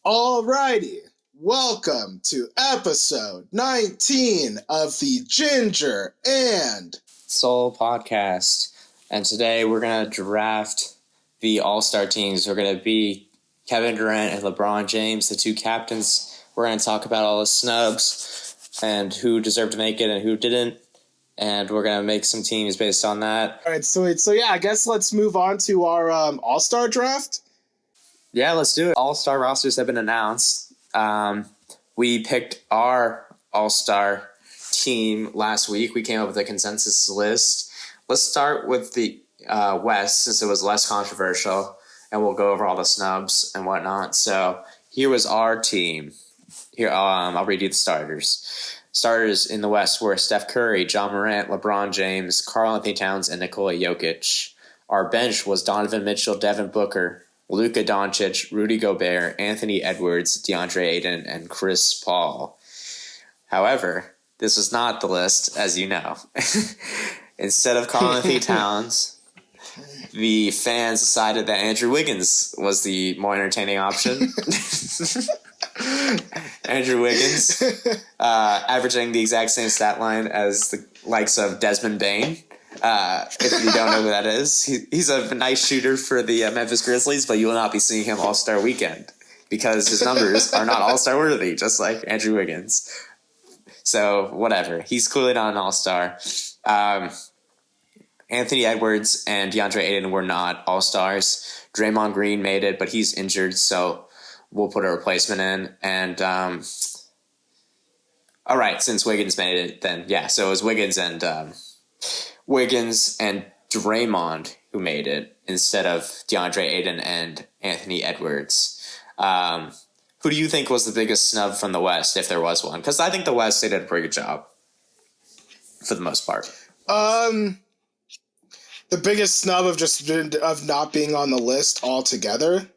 Alrighty, welcome to episode 19 of the Ginger and Soul podcast. And today we're going to draft the all-star teams. We're going to be Kevin Durant and LeBron James, the two captains. We're going to talk about all the snubs and who deserved to make it and who didn't. And we're going to make some teams based on that. All right, so yeah, I guess let's move on to our all-star draft. Yeah, let's do it. All-star rosters have been announced. We picked our all-star team last week. We came up with a consensus list. Let's start with the West, since it was less controversial, and we'll go over all the snubs and whatnot. So here was our team. Here, I'll read you the starters. Starters in the West were Steph Curry, John Morant, LeBron James, Karl-Anthony Towns, and Nikola Jokic. Our bench was Donovan Mitchell, Devin Booker, Luka Doncic, Rudy Gobert, Anthony Edwards, DeAndre Ayton, and Chris Paul. However, this was not the list, as you know. Instead of Karl-Anthony Towns, the fans decided that Andrew Wiggins was the more entertaining option. Andrew Wiggins, averaging the exact same stat line as the likes of Desmond Bane. If you don't know who that is, he's a nice shooter for the Memphis Grizzlies, but you will not be seeing him All-Star Weekend because his numbers are not All-Star worthy, just like Andrew Wiggins. So whatever, he's clearly not an All-Star. Anthony Edwards and DeAndre Ayton were not All-Stars. Draymond Green made it, but he's injured, so we'll put a replacement in. And all right, since Wiggins made it, then yeah, so it was Wiggins and Draymond who made it instead of DeAndre Ayton and Anthony Edwards. Who do you think was the biggest snub from the West, if there was one? Because I think the West, they did a pretty good job for the most part. The biggest snub of not being on the list altogether.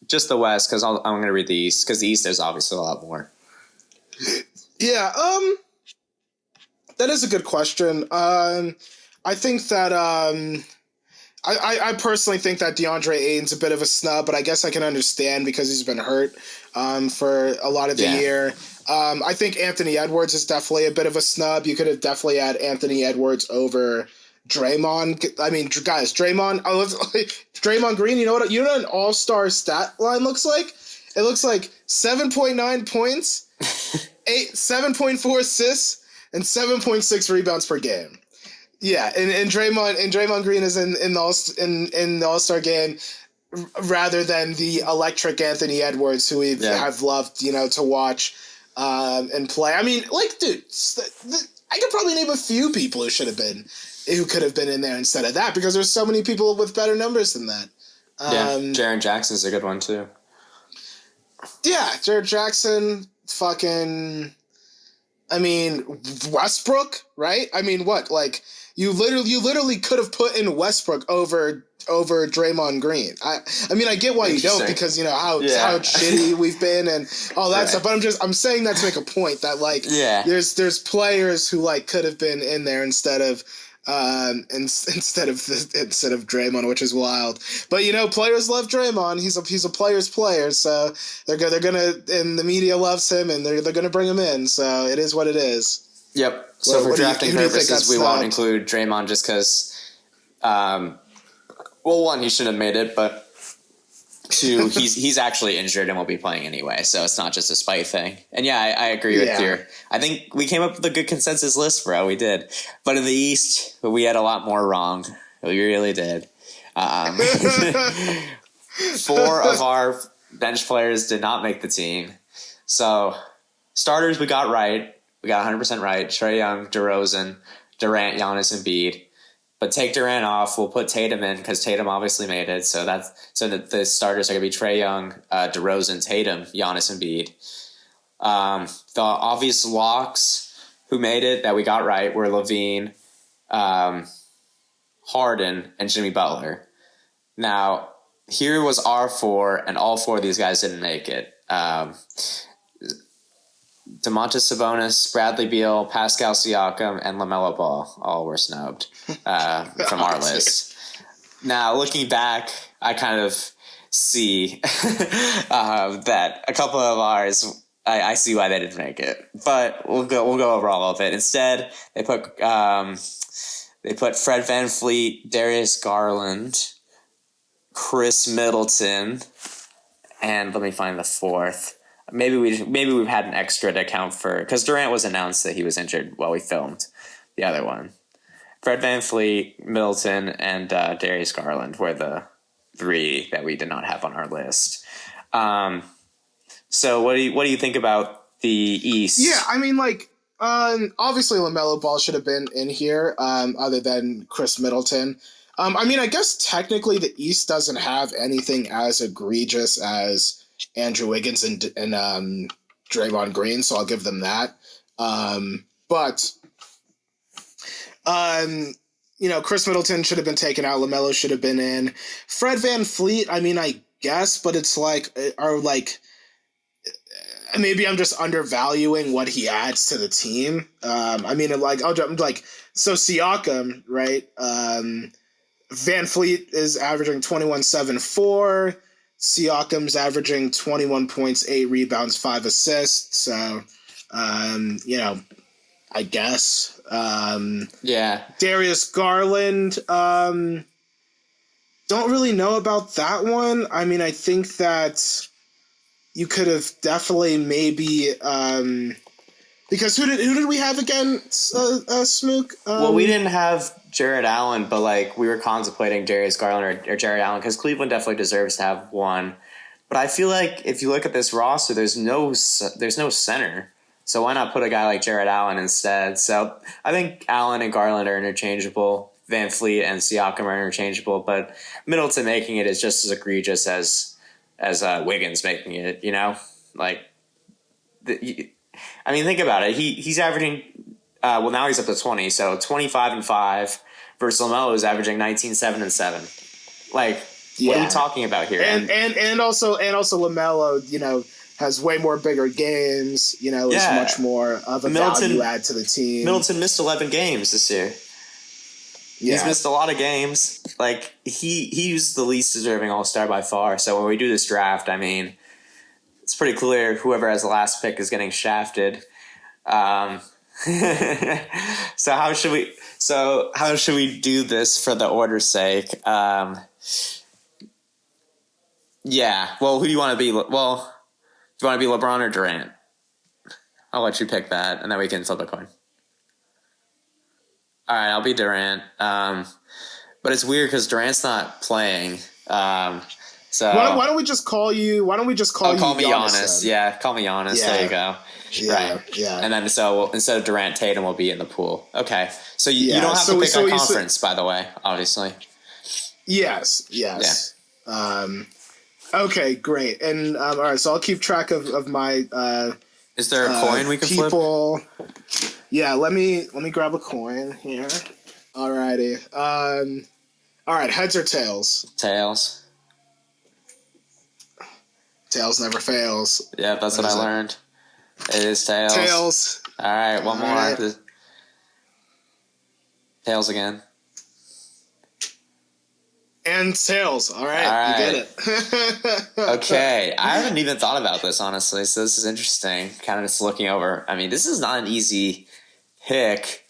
Just the West, because I'm going to read the East, because the East there's obviously a lot more. Yeah, that is a good question. I think that I personally think that DeAndre Ayton's a bit of a snub, but I guess I can understand because he's been hurt for a lot of the year. I think Anthony Edwards is definitely a bit of a snub. You could have definitely had Anthony Edwards over Draymond. I mean, guys, Draymond Green, you know what an all-star stat line looks like? It looks like 7.9 points, 7.4 assists, and 7.6 rebounds per game. Yeah, and Draymond Green is in the All-Star game rather than the electric Anthony Edwards, who we have loved, to watch and play. I mean, like, dude, I could probably name a few people who could have been in there instead of that, because there's so many people with better numbers than that. Jaren Jackson's a good one too. Yeah, Jaren Jackson, fucking, I mean, Westbrook, right? I mean, what, like, you literally could have put in Westbrook over Draymond Green. I mean, I get why you don't, because how shitty we've been and all that stuff. But I'm saying that to make a point that there's players who could have been in there instead of Draymond, which is wild. But players love Draymond. He's a player's player, so they're gonna, and the media loves him, and they're gonna bring him in. So it is what it is. Yep. So for drafting purposes, we won't include Draymond just because, one, he shouldn't have made it, but two, he's actually injured and will be playing anyway, so it's not just a spite thing. And yeah, I agree with you. I think we came up with a good consensus list, bro. We did. But in the East, we had a lot more wrong. We really did. 4 of our bench players did not make the team. So starters we got right. We got 100% right. Trae Young, DeRozan, Durant, Giannis, Embiid. But take Durant off. We'll put Tatum in because Tatum obviously made it. So the starters are going to be Trae Young, DeRozan, Tatum, Giannis, Embiid. The obvious locks who made it that we got right were LaVine, Harden, and Jimmy Butler. Now, here was our 4, and all 4 of these guys didn't make it. Domantas Sabonis, Bradley Beal, Pascal Siakam, and LaMelo Ball all were snubbed from our list. Now, looking back, I kind of see that a couple of ours. I see why they didn't make it, but we'll go over all of it. Instead, they put Fred VanVleet, Darius Garland, Chris Middleton, and let me find the fourth. Maybe we've had an extra to account for because Durant was announced that he was injured while we filmed the other one. Fred VanVleet, Middleton, and Darius Garland were the three that we did not have on our list. So what do you think about the East? Yeah, I mean, like, obviously LaMelo Ball should have been in here, other than Chris Middleton. I mean, I guess technically the East doesn't have anything as egregious as Andrew Wiggins and Draymond Green, so I'll give them that. But Chris Middleton should have been taken out. LaMelo should have been in. Fred VanVleet, I mean, I guess, but it's maybe I'm just undervaluing what he adds to the team. I mean, so Siakam, right? VanVleet is averaging 21.7-4. Siakam's averaging 21 points, 8 rebounds, 5 assists. So, I guess. Yeah. Darius Garland, don't really know about that one. I mean, I think that you could have definitely maybe because who did we have again, Smook? Well, we didn't have Jared Allen, but like we were contemplating Darius Garland or Jared Allen because Cleveland definitely deserves to have one. But I feel like if you look at this roster, there's no center. So why not put a guy like Jared Allen instead? So I think Allen and Garland are interchangeable. VanVleet and Siakam are interchangeable, but Middleton making it is just as egregious as Wiggins making it. I mean, think about it. He's averaging. Now he's up to 20, so 25-5 versus LaMelo is averaging 19-7-7. Like, what are we talking about here? And also LaMelo, has way more bigger games. Is much more of a value add to the team. Middleton missed 11 games this year. Yeah. He's missed a lot of games. Like he's the least deserving All-Star by far. So when we do this draft, I mean, it's pretty clear whoever has the last pick is getting shafted. So how should we do this for the order's sake? Yeah. Well, who do you want to be? Well, do you want to be LeBron or Durant? I'll let you pick that, and then we can flip a coin. All right, I'll be Durant. But it's weird because Durant's not playing. So why don't we just call you? Why don't we just call you? Call me Giannis. Yeah, call me Giannis. Yeah. There you go. Yeah, right. Yeah. And then instead of Durant, Tatum will be in the pool. Okay. So you don't have to pick a conference, by the way. Obviously. Yes. Yeah. Okay, great. And all right, so I'll keep track of my. Is there a coin we can flip? Yeah, let me grab a coin here. Alrighty. All right, heads or tails? Tails. Tails never fails. Yeah, that's what I learned. It is tails. Tails. All right, one more. Right. Tails again. And tails. All right. You did it. Okay, I haven't even thought about this, honestly, so this is interesting. Kind of just looking over. I mean, this is not an easy pick.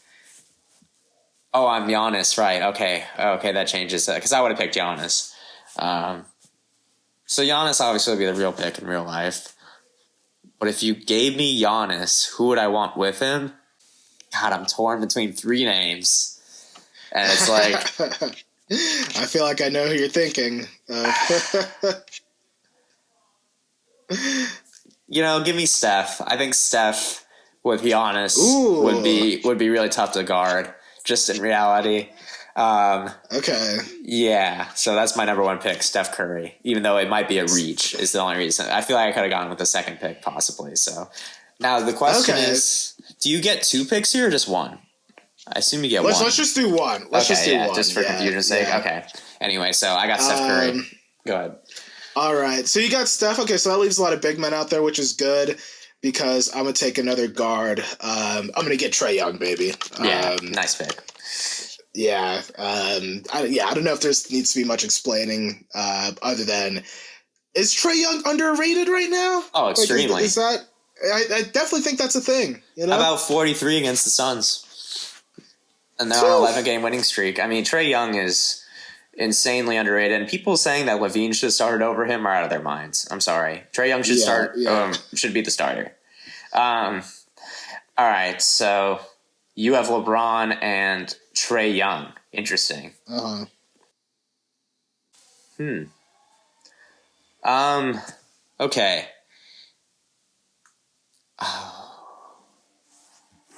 Oh, I'm Giannis, right. Okay, that changes it, because I would have picked Giannis. So Giannis obviously would be the real pick in real life. But if you gave me Giannis, who would I want with him? God, I'm torn between 3 names. And it's like... I feel like I know who you're thinking. Give me Steph. I think Steph with Giannis would be really tough to guard, just in reality. Okay. Yeah, so that's my number 1 pick, Steph Curry. Even though it might be a reach, is the only reason. I feel like I could have gone with the 2nd pick, possibly. So now the question is, do you get 2 picks here or just 1? I assume you get 1. Let's just do 1. Let's just do 1. Just for confusion's sake. Yeah. Okay. Anyway, so I got Steph Curry. Go ahead. All right. So you got Steph. Okay, so that leaves a lot of big men out there, which is good because I'm going to take another guard. I'm going to get Trae Young, baby. Yeah, nice pick. Yeah. I don't know if there needs to be much explaining other than Is Trae Young underrated right now? Oh, extremely. Like, is that? I definitely think that's a thing. You know, about 43 against the Suns, and they're on an 11-game winning streak. I mean, Trae Young is insanely underrated, and people saying that Levine should have started over him are out of their minds. I'm sorry, Trae Young should should be the starter. All right, so you have LeBron and Trae Young. Interesting. Okay.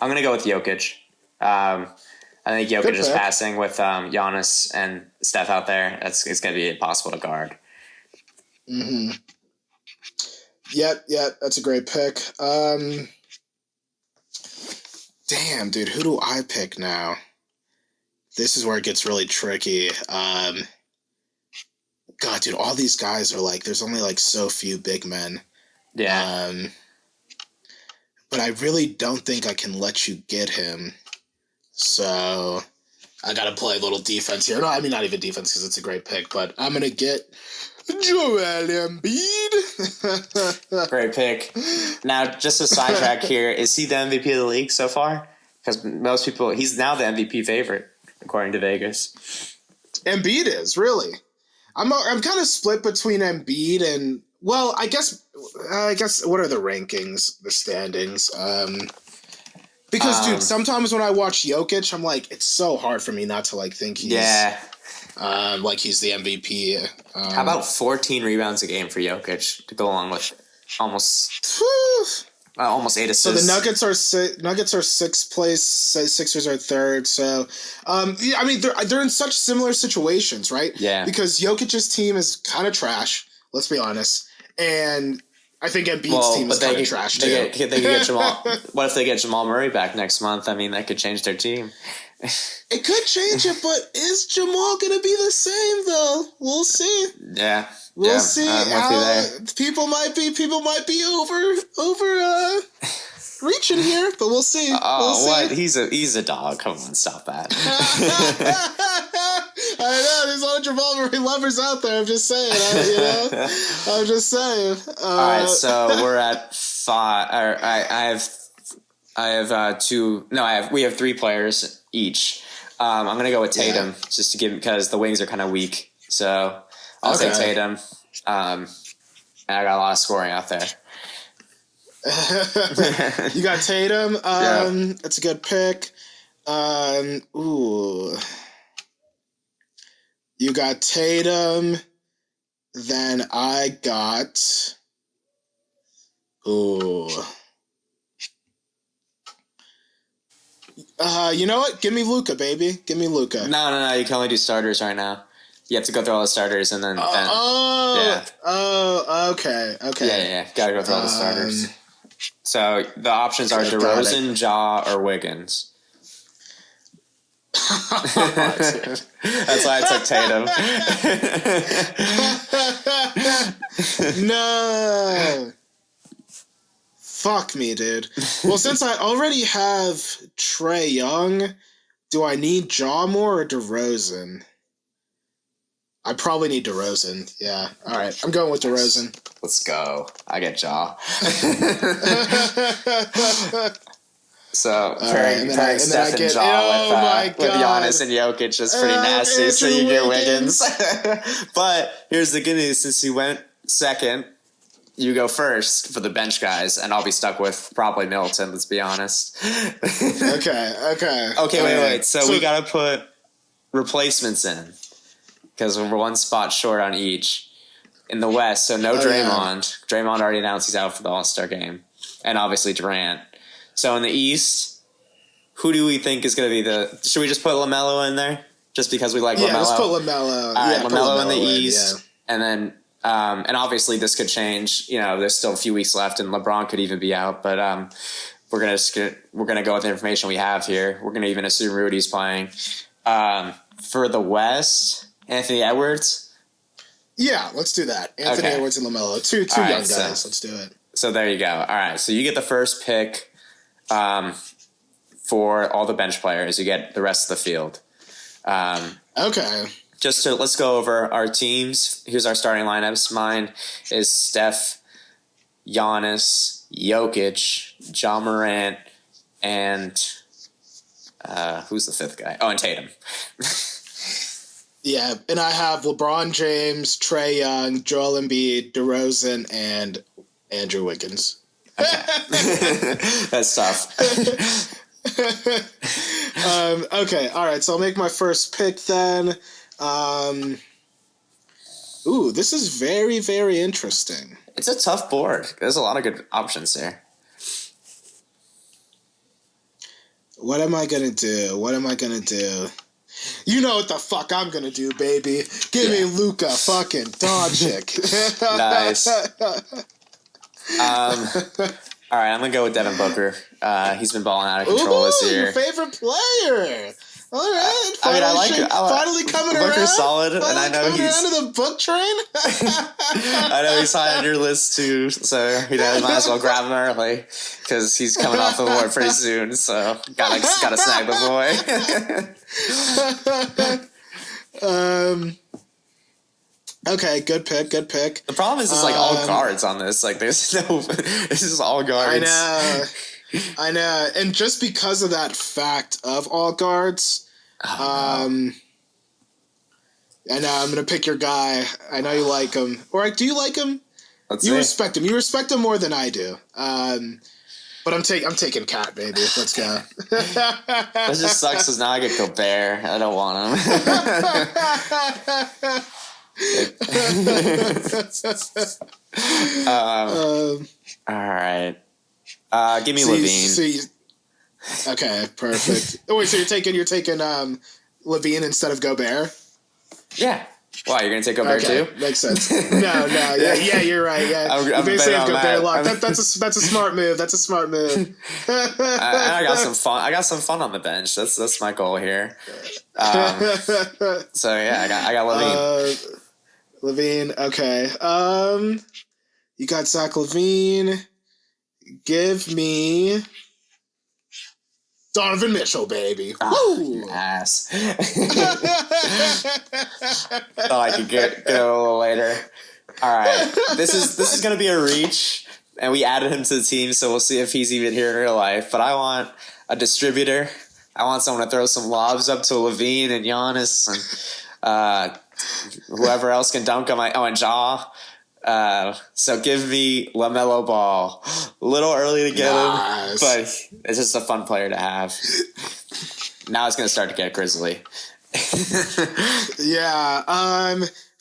I'm gonna go with Jokic. I think Jokic is passing with Giannis and Steph out there. It's gonna be impossible to guard. Mm-hmm. Yep, that's a great pick. Damn, dude, who do I pick now? This is where it gets really tricky. God, dude, all these guys are like, there's only like so few big men. Yeah. But I really don't think I can let you get him. So I got to play a little defense here. No, I mean, not even defense because it's a great pick, but I'm going to get Joel Embiid. Great pick. Now, just a sidetrack here. Is he the MVP of the league so far? Because most people, he's now the MVP favorite, according to Vegas. Embiid is, really. I'm kind of split between Embiid and, well, I guess what are the rankings, the standings? Because, dude, sometimes when I watch Jokic, I'm like, it's so hard for me not to like think he's like he's the MVP. How about 14 rebounds a game for Jokic to go along with almost 8 assists? So the Nuggets are sixth place. Sixers are third. So, I mean, they're in such similar situations, right? Yeah. Because Jokic's team is kind of trash. Let's be honest. And I think Embiid's team is kind of trash too. They could get Jamal. What if they get Jamal Murray back next month? I mean, that could change their team. It could change it, but is Jamal gonna be the same though? We'll see. Yeah. We'll see. People might be over reaching here, but we'll see. Oh, what? He's a dog. Come on, stop that. I know there's a lot of Jamal Murray lovers out there. I'm just saying. I'm just saying. All right, so we're at 5. We have 3 players each. I'm gonna go with Tatum just to give because the wings are kind of weak. So I'll say Tatum. And I got a lot of scoring out there. You got Tatum. That's a good pick. You got Tatum. Then I got. You know what? Give me Luka, baby. Give me Luka. No. You can only do starters right now. You have to go through all the starters and then. Okay. Yeah. Gotta go through all the starters. So the options are DeRozan, Ja, or Wiggins. That's why I took Tatum. No. Fuck me, dude. Well, since I already have Trae Young, do I need Ja more or DeRozan? I probably need DeRozan. Yeah. All right. I'm going with DeRozan. Let's go. I get Ja. So pairing Steph and Ja with Giannis and Jokic is pretty nasty. So you get Wiggins. But here's the good news: since you went second, you go first for the bench guys, and I'll be stuck with probably Milton. Let's be honest. Okay. Wait. So we gotta put replacements in because we're one spot short on each in the West. So no Draymond. Yeah. Draymond already announced he's out for the All-Star game, and obviously Durant. So in the East, who do we think is going to be should we just put LaMelo in there? Just because we like LaMelo? Yeah, let's put LaMelo. All right, LaMelo in the East. And then, and obviously this could change. You know, there's still a few weeks left and LeBron could even be out. But we're going to go with the information we have here. We're going to even assume Rudy's playing. For the West, Anthony Edwards? Yeah, let's do that. Anthony Edwards and LaMelo. Two young guys. Let's do it. So there you go. All right, so you get the first pick. For all the bench players, you get the rest of the field. Okay. let's go over our teams. Here's our starting lineups. Mine is Steph, Giannis, Jokic, Ja Morant, and who's the fifth guy? Oh, and Tatum. Yeah, and I have LeBron James, Trae Young, Joel Embiid, DeRozan, and Andrew Wiggins. Okay. That's tough. Okay, all right, so I'll make my first pick then. This is very, very interesting. It's a tough board. There's a lot of good options there. What am I going to do? You know what the fuck I'm going to do, baby. Give me Luka fucking Doncic. Nice. All right, I'm going to go with Devin Booker. He's been balling out of control this year. Your favorite player. All right. Finally coming around. Booker's solid, and I know he's around to the book train. I know he's high on your list too, so might as well grab him early because he's coming off the board pretty soon. So gotta snag the boy. Okay, good pick. The problem is, it's like all guards on this. Like, there's no. This is all guards. I know, and just because of that fact of all guards, I know I'm gonna pick your guy. I know you like him, or do you like him? Respect him. You respect him more than I do. But I'm taking Cat, baby. Let's go. That just sucks because now I get Gobert. I don't want him. All right. Give me LaVine. Okay, perfect. Oh wait, so you're taking LaVine instead of Gobert? Yeah. Why, you're gonna take Gobert too? Makes sense. No, yeah, you're right. Yeah, you basically have Gobert locked. That's a smart move. That's a smart move. I got some fun. I got some fun on the bench. That's my goal here. So yeah, I got LaVine. LaVine, okay. You got Zach LaVine. Give me Donovan Mitchell, baby. Oh, ass. Thought I could get a little later. All right, this is gonna be a reach, and we added him to the team, so we'll see if he's even here in real life. But I want a distributor. I want someone to throw some lobs up to LaVine and Giannis and whoever else can dunk on and Ja. So give me LaMelo Ball. A little early to get him, but it's just a fun player to have. Now it's going to start to get grisly. Yeah.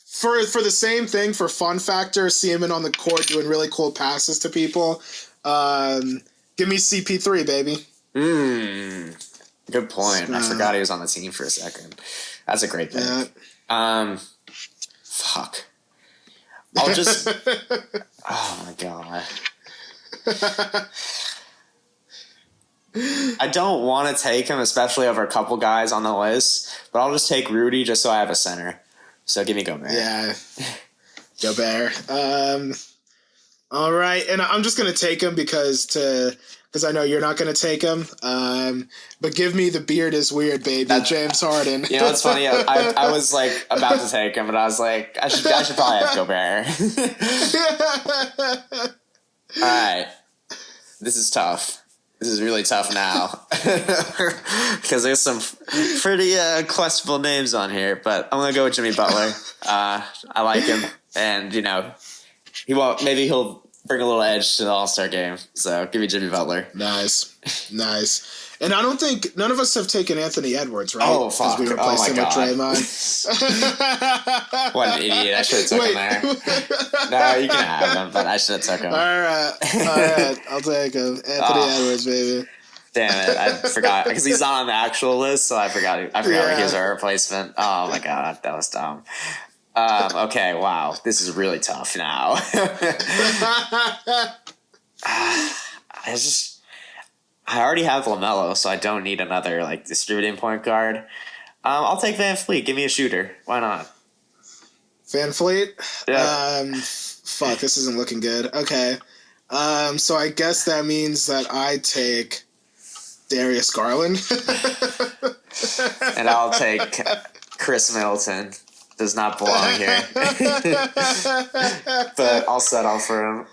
For the same thing, for fun factor, see him on the court doing really cool passes to people. Give me CP3, baby. Good point. I forgot he was on the team for a second. That's a great pick. Yeah. Fuck. I'll just. Oh my god. I don't want to take him, especially over a couple guys on the list, but I'll just take Rudy just so I have a center. So give me Gobert. Yeah. Gobert. All right, and I'm just gonna take him because I know you're not gonna take him. But give me the beard is weird, baby. James Harden. You know, it's funny. I was like about to take him, but I was like, I should probably have Gobert. All right, this is tough. This is really tough now because there's some pretty questionable names on here. But I'm gonna go with Jimmy Butler. I like him, and he'll bring a little edge to the All-Star game. So give me Jimmy Butler. Nice. And I don't think none of us have taken Anthony Edwards, right? Oh, fuck. We replaced him with Draymond. What an idiot. I should have took him there. No, you can have him, but I should have took him. All right. I'll take him. Anthony Edwards, baby. Damn it. I forgot. Because he's not on the actual list, so I forgot he was our replacement. Oh, my God. That was dumb. Okay, wow. This is really tough now. I already have LaMelo, so I don't need another distributing point guard. I'll take Van Fleet. Give me a shooter. Why not? Van Fleet? Yeah. Fuck, this isn't looking good. Okay. So I guess that means that I take Darius Garland. And I'll take Chris Middleton. does not belong here. But I'll settle for him.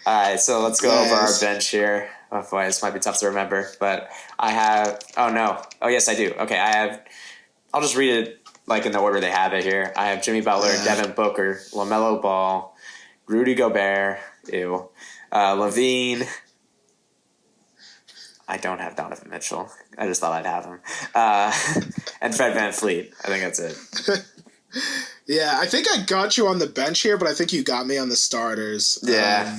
All right, so let's go over our bench here. Oh boy, this might be tough to remember, but I have. Oh no. Oh yes, I do. Okay, I have. I'll just read it like in the order they have it here. I have Jimmy Butler, Devin Booker, LaMelo Ball, Rudy Gobert, Levine. I don't have Donovan Mitchell. I just thought I'd have him. And Fred VanVleet. I think that's it. Yeah, I think I got you on the bench here, but I think you got me on the starters. Yeah.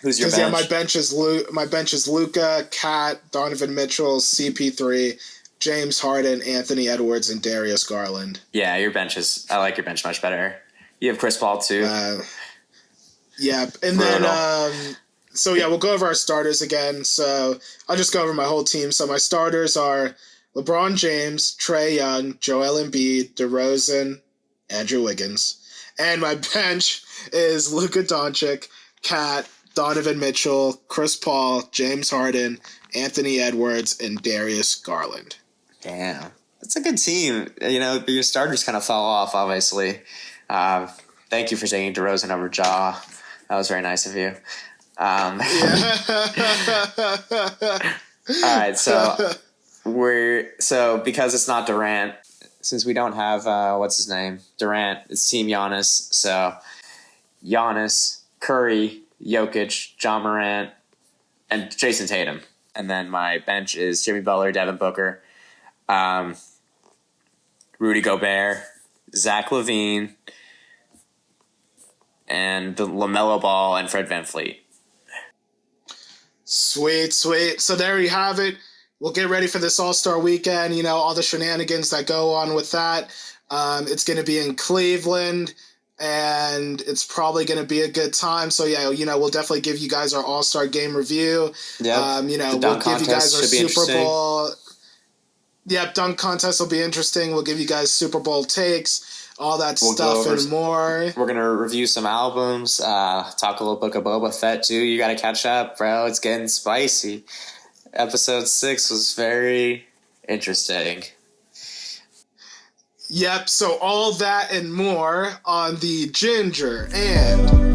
Who's your bench? Yeah, my bench is Luka, Kat, Donovan Mitchell, CP3, James Harden, Anthony Edwards, and Darius Garland. Yeah, your bench is. I like your bench much better. You have Chris Paul too. Yeah, and then so yeah, we'll go over our starters again. So I'll just go over my whole team. So my starters are LeBron James, Trae Young, Joel Embiid, DeRozan, Andrew Wiggins, and my bench is Luka Doncic, Kat, Donovan Mitchell, Chris Paul, James Harden, Anthony Edwards, and Darius Garland. Damn. That's a good team. You know, your starters kind of fell off, obviously. Thank you for taking DeRozan over Ja. That was very nice of you. All right, so because it's not Durant, since we don't have what's his name, Durant, it's Team Giannis. So Giannis, Curry, Jokic, John Morant, and Jason Tatum. And then my bench is Jimmy Butler, Devin Booker, Rudy Gobert, Zach LaVine, and the LaMelo Ball and Fred VanVleet. Sweet. So there you have it. We'll get ready for this All-Star weekend. You know, all the shenanigans that go on with that. It's going to be in Cleveland, and it's probably going to be a good time. So, yeah, you know, we'll definitely give you guys our All-Star game review. Yeah. You know, we'll give you guys our Super Bowl. Yep, dunk contest will be interesting. We'll give you guys Super Bowl takes, all that stuff and more. We're going to review some albums, talk a little bit of Boba Fett, too. You got to catch up, bro. It's getting spicy. Episode 6 was very interesting. Yep, so all that and more on the Ginger and